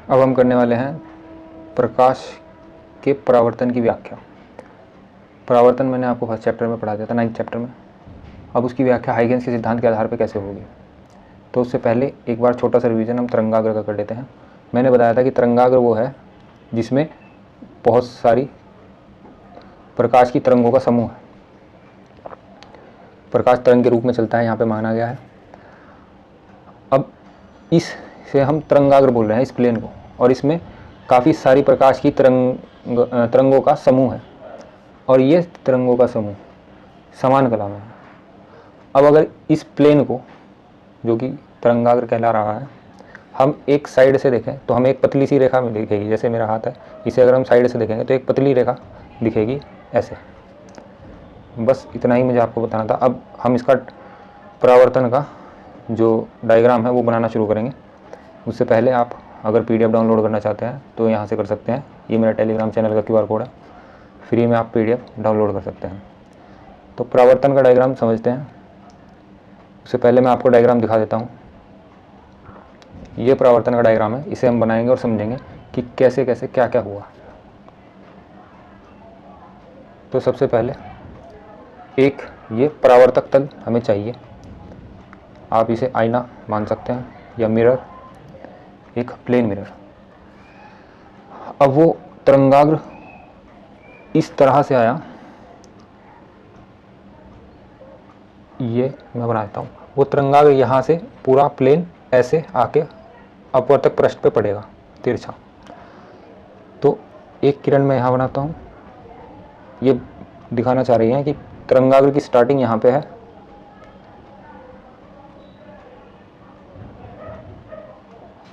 अब हम करने वाले हैं प्रकाश के परावर्तन की व्याख्या। परावर्तन मैंने आपको फर्स्ट चैप्टर में पढ़ा दिया था, 9th चैप्टर में। अब उसकी व्याख्या हाइगेंस के सिद्धांत के आधार पर कैसे होगी। तो उससे पहले एक बार छोटा सा रिवीजन हम तरंगाग्र का कर लेते हैं। मैंने बताया था कि तरंगाग्र वो है जिसमें बहुत सारी प्रकाश की तरंगों का समूह है, प्रकाश तरंग के रूप में चलता है, यहाँ पे माना गया है। अब इससे हम तरंगाग्र बोल रहे हैं इस प्लेन को, और इसमें काफ़ी सारी प्रकाश की तरंगों का समूह है, और ये तरंगों का समूह समान कला में है। अब अगर इस प्लेन को, जो कि तरंगाग्र कहला रहा है, हम एक साइड से देखें तो हमें एक पतली सी रेखा में दिखेगी। जैसे मेरा हाथ है, इसे अगर हम साइड से देखेंगे तो एक पतली रेखा दिखेगी ऐसे। बस इतना ही मुझे आपको बताना था। अब हम इसका परावर्तन का जो डायग्राम है वो बनाना शुरू करेंगे। उससे पहले आप अगर PDF डाउनलोड करना चाहते हैं तो यहाँ से कर सकते हैं। ये मेरा टेलीग्राम चैनल का QR कोड है, फ्री में आप PDF डाउनलोड कर सकते हैं। तो परावर्तन का डायग्राम समझते हैं। उससे पहले मैं आपको डायग्राम दिखा देता हूँ। ये परावर्तन का डायग्राम है, इसे हम बनाएंगे और समझेंगे कि कैसे कैसे क्या क्या हुआ। तो सबसे पहले एक ये परावर्तक तल हमें चाहिए। आप इसे आईना मान सकते हैं या मिरर, एक प्लेन मिरर। अब वो तरंगाग्र इस तरह से आया, ये मैं बना देता हूँ। वो तरंगाग्र यहाँ से पूरा प्लेन ऐसे आके अपवर्तक पृष्ठ पे पड़ेगा तिरछा। तो एक किरण मैं यहाँ बनाता हूँ। ये दिखाना चाह रही है कि तरंगाग्र की स्टार्टिंग यहाँ पे है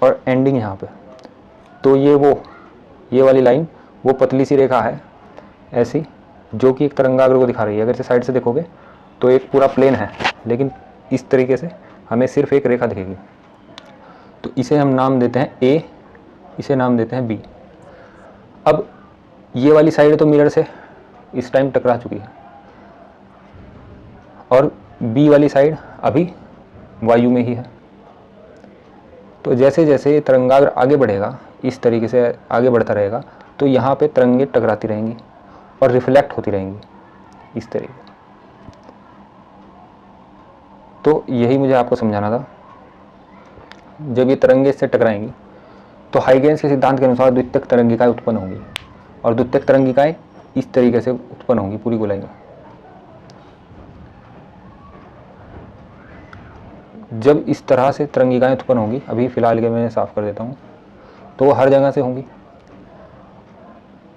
और एंडिंग यहाँ पे। तो ये वाली लाइन वो पतली सी रेखा है ऐसी, जो कि एक तरंगाग्र को दिखा रही है। अगर इसे साइड से देखोगे तो एक पूरा प्लेन है, लेकिन इस तरीके से हमें सिर्फ एक रेखा दिखेगी। तो इसे हम नाम देते हैं A, इसे नाम देते हैं B। अब ये वाली साइड तो मिरर से इस टाइम टकरा चुकी है, और B वाली साइड अभी वायु में ही है। तो जैसे जैसे ये तरंगाग्र आगे बढ़ेगा, इस तरीके से आगे बढ़ता रहेगा, तो यहाँ पे तरंगें टकराती रहेंगी और रिफ्लेक्ट होती रहेंगी इस तरीके। तो यही मुझे आपको समझाना था। जब ये तरंगें इससे टकराएंगी तो हाइगेंस के सिद्धांत के अनुसार द्वितीयक तरंगिकाएं उत्पन्न होंगी, और द्वितीयक तरंगिकाएं इस तरीके से उत्पन्न होंगी पूरी गोलाई में। जब इस तरह से तरंगिकाएं उत्पन्न होंगी, अभी फिलहाल के मैं साफ कर देता हूँ, तो वो हर जगह से होंगी।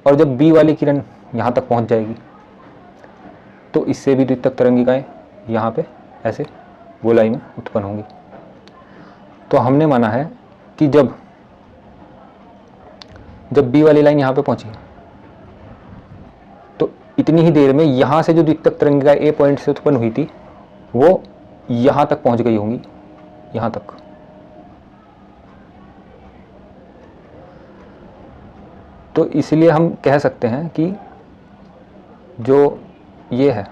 और जब B वाली किरण यहाँ तक पहुँच जाएगी तो इससे भी द्वितीयक तरंगिकाएं यहाँ पे ऐसे गोलाई में उत्पन्न होंगी। तो हमने माना है कि जब B वाली लाइन यहाँ पे पहुंची तो इतनी ही देर में यहाँ से जो द्वितीयक तरंगिका A पॉइंट से उत्पन्न हुई थी वो यहाँ तक पहुंच गई होंगी, यहाँ तक। तो इसलिए हम कह सकते हैं कि जो ये है,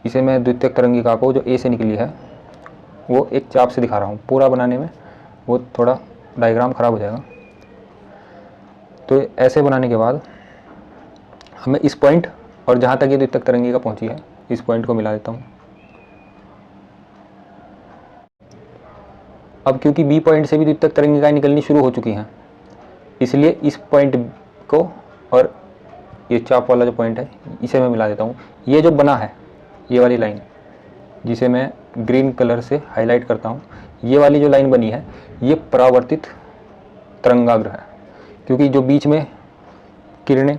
इसे मैं द्वितीयक तरंगिका को जो A से निकली है वो एक चाप से दिखा रहा हूँ। पूरा बनाने में वो थोड़ा डायग्राम खराब हो जाएगा। तो ऐसे बनाने के बाद हमें इस पॉइंट और जहाँ तक ये द्वितीयक तरंगिका पहुँची है, इस पॉइंट को मिला देता हूँ। अब क्योंकि B पॉइंट से भी द्वितीयक तरंगिकाएं निकलनी शुरू हो चुकी हैं, इसलिए इस पॉइंट को और ये चाप वाला जो पॉइंट है इसे मैं मिला देता हूँ। ये जो बना है, ये वाली लाइन जिसे मैं ग्रीन कलर से हाईलाइट करता हूँ, ये वाली जो लाइन बनी है ये परावर्तित तरंगाग्र है, क्योंकि जो बीच में किरणें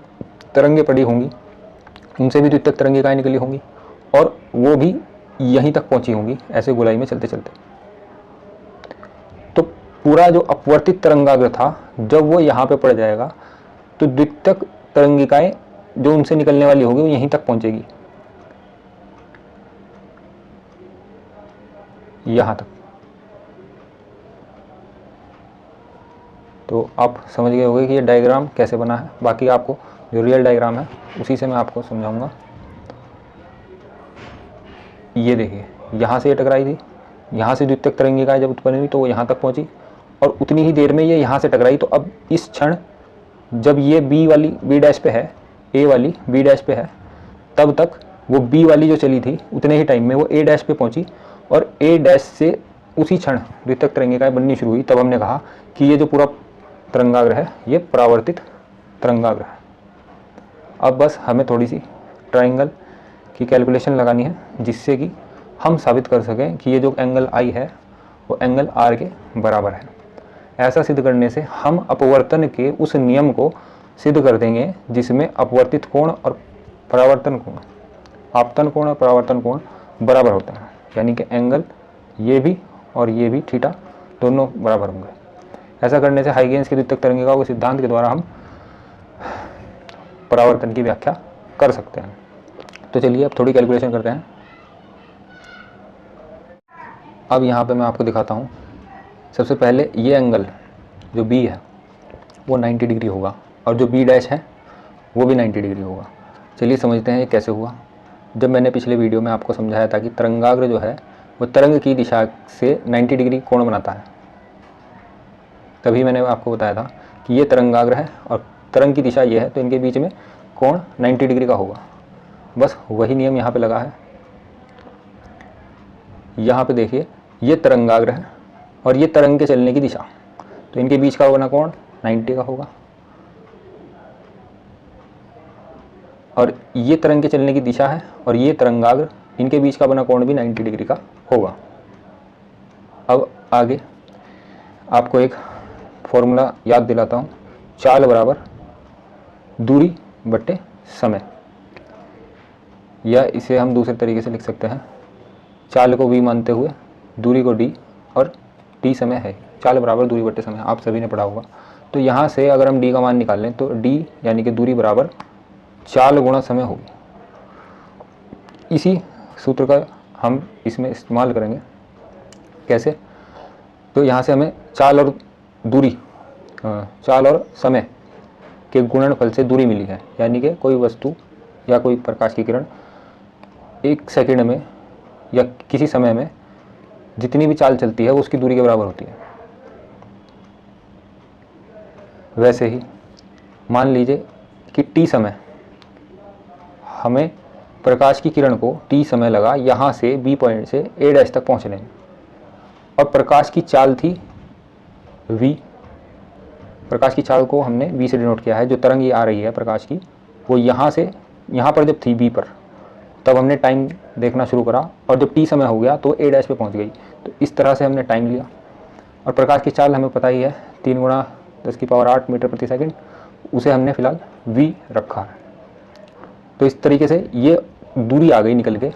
तरंगें पड़ी होंगी उनसे भी द्वितीयक तरंगिकाएं निकली होंगी, और वो भी यहीं तक पहुंची होंगी ऐसे गोलाई में चलते चलते। तो पूरा जो अपवर्तित तरंगाग्र था, जब वो यहाँ पे पड़ जाएगा तो द्वितीयक तरंगिकाएं जो उनसे निकलने वाली होगी वो यहीं तक पहुंचेगी, यहाँ तक। तो आप समझ गए होंगे कि ये डायग्राम कैसे बना है। बाकी आपको जो रियल डायग्राम है उसी से मैं आपको समझाऊंगा। ये देखिए, यहाँ से ये टकराई थी, यहाँ से द्वितीयक तरंगिका जब उत्पन्न हुई तो वो यहाँ तक पहुँची और उतनी ही देर में ये यहाँ से टकराई। तो अब इस क्षण जब ये बी वाली बी डैश पे है, ए वाली बी डैश पे है, तब तक वो बी वाली जो चली थी उतने ही टाइम में वो ए डैश पे पहुँची और ए डैश से उसी क्षण द्वितीयक तरंगिकाएँ बननी शुरू हुई। तब हमने कहा कि ये जो पूरा तरंगाग्र है ये परावर्तित तरंगाग्र है। अब बस हमें थोड़ी सी ट्राइंगल की कैलकुलेशन लगानी है जिससे कि हम साबित कर सकें कि ये जो एंगल आई है वो एंगल आर के बराबर है। ऐसा सिद्ध करने से हम अपवर्तन के उस नियम को सिद्ध कर देंगे जिसमें अपवर्तित कोण और परावर्तन कोण, आपतन कोण और परावर्तन कोण बराबर होते हैं, यानी कि एंगल ये भी और ये भी थीटा दोनों बराबर होंगे। ऐसा करने से हाइगेन्स की द्वितीयक तरंगिका के सिद्धांत के द्वारा हम परावर्तन की व्याख्या कर सकते हैं। तो चलिए अब थोड़ी कैलकुलेशन करते हैं। अब यहाँ पे मैं आपको दिखाता हूँ। सबसे पहले ये एंगल जो बी है वो 90 डिग्री होगा और जो बी डैश है वो भी 90 डिग्री होगा। चलिए समझते हैं ये कैसे हुआ। जब मैंने पिछले वीडियो में आपको समझाया था कि तरंगाग्र जो है वो तरंग की दिशा से 90 डिग्री कोण बनाता है, तभी मैंने आपको बताया था कि ये तरंगाग्र है और तरंग की दिशा ये है, तो इनके बीच में कोण 90 डिग्री का होगा। बस वही नियम यहाँ पे लगा है। यहाँ पे देखिए ये तरंगाग्र है और ये तरंग के चलने की दिशा, तो इनके बीच का बना कोण 90 का होगा और ये तरंग के चलने की दिशा है और ये तरंगाग्र, इनके बीच का बना कोण भी 90 डिग्री का होगा। अब आगे आपको एक फॉर्मूला याद दिलाता हूँ। चाल बराबर दूरी बटे समय, या इसे हम दूसरे तरीके से लिख सकते हैं, चाल को v मानते हुए दूरी को d और t समय है। चाल बराबर दूरी बटे समय, आप सभी ने पढ़ा होगा। तो यहाँ से अगर हम d का मान निकाल लें तो d यानी कि दूरी बराबर चाल गुणा समय होगी। इसी सूत्र का हम इसमें इस्तेमाल करेंगे। कैसे? तो यहाँ से हमें चाल और दूरी, चाल और समय के गुणनफल से दूरी मिली है, यानी कि कोई वस्तु या कोई प्रकाश की किरण एक सेकंड में या किसी समय में जितनी भी चाल चलती है वो उसकी दूरी के बराबर होती है। वैसे ही मान लीजिए कि t समय, हमें प्रकाश की किरण को t समय लगा यहाँ से b पॉइंट से a डैश तक पहुँचने में, और प्रकाश की चाल थी v। प्रकाश की चाल को हमने v से डिनोट किया है। जो तरंग ये आ रही है प्रकाश की वो यहाँ से यहाँ पर जब थी b पर, तब हमने टाइम देखना शुरू करा और जब t समय हो गया तो a डैश पे पहुँच गई। तो इस तरह से हमने टाइम लिया और प्रकाश की चाल हमें पता ही है 3 × 10⁸ मीटर प्रति सेकंड, उसे हमने फिलहाल v रखा है। तो इस तरीके से ये दूरी आ गई निकल के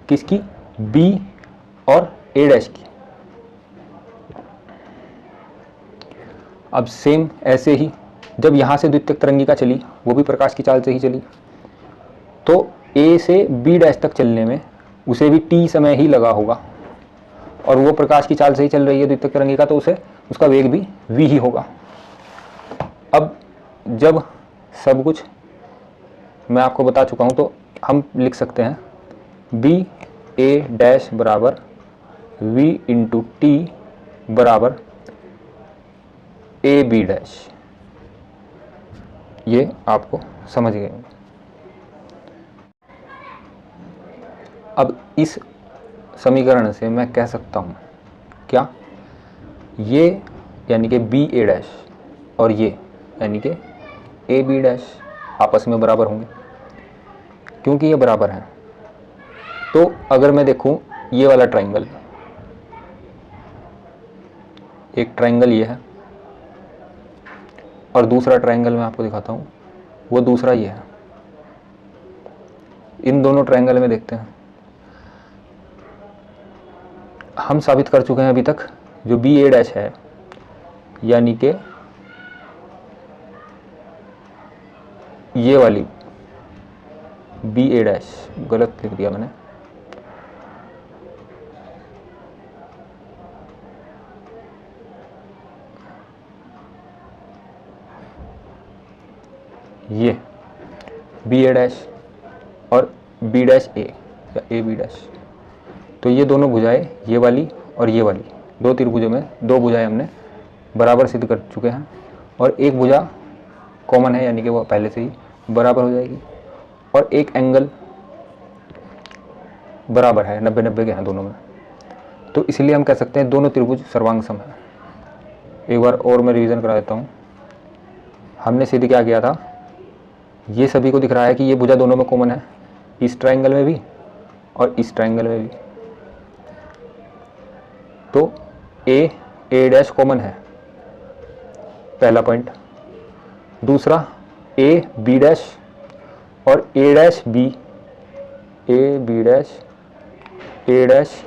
किसकी, b और a डैश की। अब सेम ऐसे ही जब यहाँ से द्वितीयक तरंगिका चली, वो भी प्रकाश की चाल से ही चली, तो a से b डैश तक चलने में उसे भी t समय ही लगा होगा और वो प्रकाश की चाल से ही चल रही है द्वितीयक तरंगिका, तो उसे उसका वेग भी v ही होगा। अब जब सब कुछ मैं आपको बता चुका हूँ तो हम लिख सकते हैं b a डैश बराबर v इंटू t बराबर a b डैश। ये आपको समझ गए। अब इस समीकरण से मैं कह सकता हूँ क्या, ये यानी कि बी ए डैश और ये यानी कि ए बी डैश आपस में बराबर होंगे। क्योंकि ये बराबर हैं तो अगर मैं देखूँ ये वाला ट्राइंगल, एक ट्राइंगल ये है और दूसरा ट्राइंगल मैं आपको दिखाता हूँ, वो दूसरा ये है। इन दोनों ट्राइंगल में देखते हैं, हम साबित कर चुके हैं अभी तक जो बी ए डैश है यानी कि ये वाली बी ए डैश, गलत लिख दिया मैंने, ये बी ए डैश और बी डैश ए या ए बी डैश, तो ये दोनों भुजाएं, ये वाली और ये वाली, दो त्रिभुजों में दो भुजाएं हमने बराबर सिद्ध कर चुके हैं, और एक भुजा कॉमन है यानी कि वो पहले से ही बराबर हो जाएगी, और एक एंगल बराबर है, 90-90 के हैं दोनों में, तो इसलिए हम कह सकते हैं दोनों त्रिभुज सर्वांग सम है। एक बार और मैं रिवीजन करा देता हूँ। हमने सिद्ध क्या किया था, ये सभी को दिख रहा है कि ये भुजा दोनों में कॉमन है, इस ट्रायंगल में भी और इस ट्रायंगल में भी। तो ए डैश कॉमन है, पहला पॉइंट। दूसरा ए बी डैश और A dash B, A B dash A dash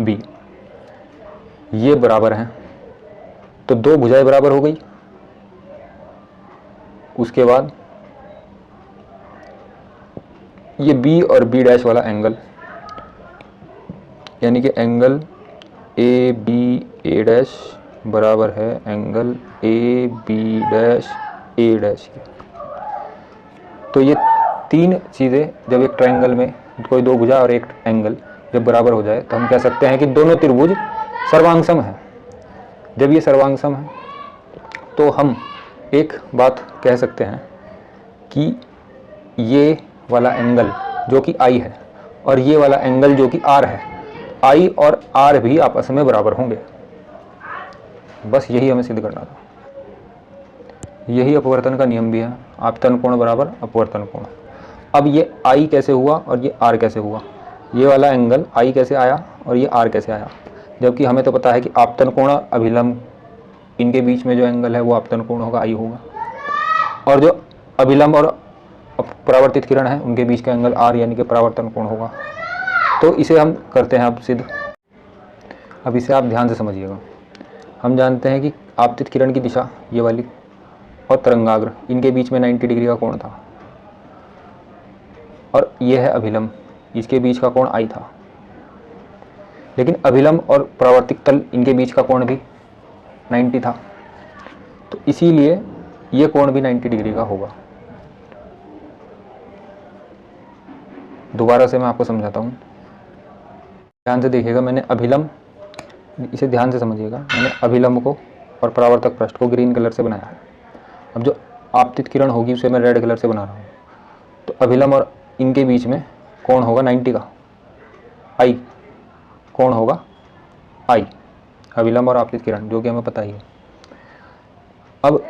B, ये बराबर हैं, तो दो भुजाएं बराबर हो गई। उसके बाद ये बी और बी डैश वाला एंगल, यानी कि angle A B A dash बराबर है angle A B dash A dash के। तो ये तीन चीज़ें जब एक ट्रायंगल में कोई दो भुजा और एक एंगल जब बराबर हो जाए तो हम कह सकते हैं कि दोनों त्रिभुज सर्वांग सम है। जब ये सर्वांग सम है तो हम एक बात कह सकते हैं कि ये वाला एंगल जो कि आई है और ये वाला एंगल जो कि आर है, आई और आर भी आपस में बराबर होंगे। बस यही हमें सिद्ध करना था। यही अपवर्तन का नियम भी है, आपतन कोण बराबर अपवर्तन कोण। अब ये आई कैसे हुआ और ये आर कैसे हुआ, ये वाला एंगल आई कैसे आया और ये आर कैसे आया, जबकि हमें तो पता है कि आपतन कोण अभिलंब, इनके बीच में जो एंगल है वो आपतन कोण होगा, आई होगा, और जो अभिलंब और परावर्तित किरण है उनके बीच का एंगल आर यानी कि परावर्तन कोण होगा। तो इसे हम करते हैं अब सिद्ध। अब इसे आप ध्यान से समझिएगा। हम जानते हैं कि आपतित किरण की दिशा ये वाली और तरंगाग्र, इनके बीच में 90 डिग्री का कोण था, और ये है अभिलंब, इसके बीच का कोण आई था। लेकिन अभिलंब और परावर्तित तल इनके बीच का कोण भी 90 था, तो इसीलिए ये कोण भी 90 डिग्री का होगा। दोबारा से मैं आपको समझाता हूँ, ध्यान से देखिएगा। मैंने अभिलंब, इसे ध्यान से समझिएगा, मैंने अभिलंब को और परावर्तक पृष्ठ को ग्रीन कलर से बनाया है। अब जो आपतित किरण होगी उसे मैं रेड कलर से बना रहा हूँ। तो अभिलंब और इनके बीच में कोण होगा 90 का, आई कोण होगा आई, अभिलंब और आपतित किरण, जो कि हमें पता ही है। अब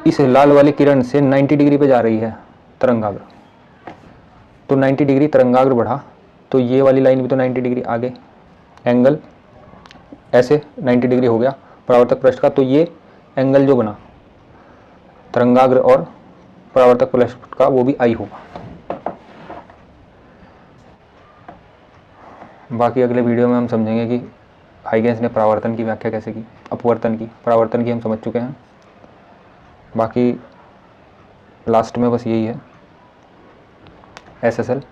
इस लाल वाली किरण से 90 डिग्री पे जा रही है तरंगाग्र, तो 90 डिग्री तरंगाग्र बढ़ा, तो ये वाली लाइन भी तो 90 डिग्री आगे, एंगल ऐसे 90 डिग्री हो गया परावर्तक पृष्ठ का, तो ये एंगल जो बना तरंगाग्र और परावर्तक पृष्ठ का वो भी आई होगा। बाकी अगले वीडियो में हम समझेंगे कि हाइगेंस ने परावर्तन की व्याख्या कैसे की, अपवर्तन की, परावर्तन की हम समझ चुके हैं। बाकी लास्ट में बस यही है, SSL